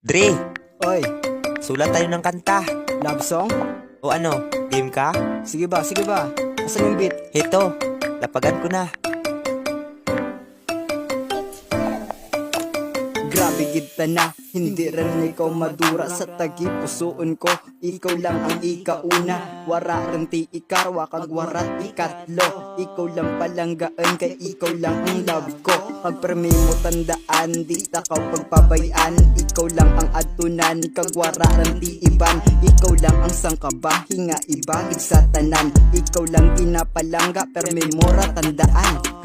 Dre, Oy, sulat tayo ng kanta. love song? O ano, game ka? Sige ba, sige ba? Asan yung beat? Heto, lapagan ko na. Grabe kita na, hindi rin ikaw madura sa tagi pusoon ko. Ikaw lang ang ikauna, wara rin ti ikarwa kag wara ikatlo. Ikaw lang palanggaan kay ikaw lang ang love ko. Pag permi mo tandaan, di takaw pagpabayaan. Ikaw lang ang atunan, kag wara rin ti iban. Ikaw lang ang sangkabahi nga ibahig sa tanan. Ikaw lang ginapalangga permi mora tandaan.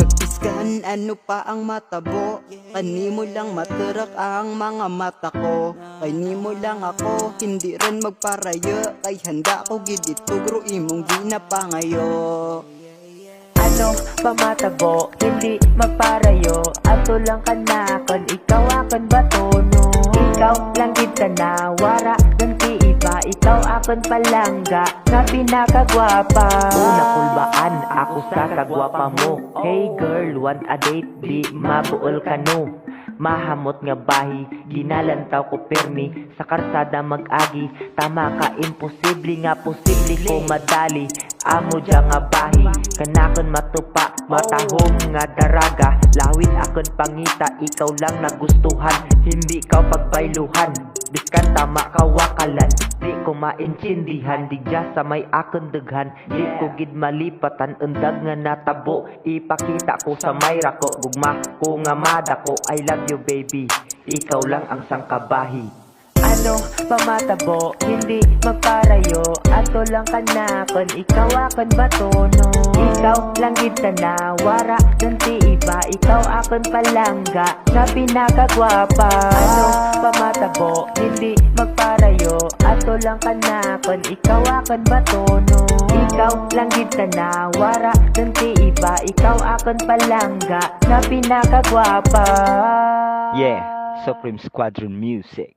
Kan ano pa ang matabo, kanimo lang materak ang mga mata ko. Kanimo lang ako, hindi rin magparayo. Kay handa ko gid itugro imong ginapangayo. Ano pa matabo, hindi magparayo. Ato lang kanakon, ikaw akon batono. Ikaw lang kita na, wara ganti iba. Ikaw akon palangga, nga pinakagwapa. Una kulbaan, ako sa kagwapa mo. Hey girl, want a date, di mabuol ka no. Mahamot nga bahi, ginalantaw ko permi. Sa karsada mag-agi, tama ka, imposible nga posible ko madali. Amo dya nga bahi, kanakon matupa, matahong nga daraga. Lawin akon pangita, ikaw lang nagustuhan. Hindi ka pagbayluhan, biskan tama ka wakalan. Di ko maintindihan, di dya sa may akon daghan. Di ko gid malipatan, undag nga natabo. Ipakita ko sa mayra ko, gugma ko nga madako. I love you baby, ikaw lang ang sangkabahi. Ano pa matabo, hindi magparayo. Ato lang kanakon, ikaw akon batono. Ikaw lang kita na, wara ganti iba. Ikaw akon palangga, na pinakagwapa. Ano pa matabo, hindi magparayo. Ato lang kanakon, ikaw akon batono. Ikaw lang kita na, wara ganti iba. Ikaw akon palangga, na pinakagwapa. Yeah, Supreme Squadron Music.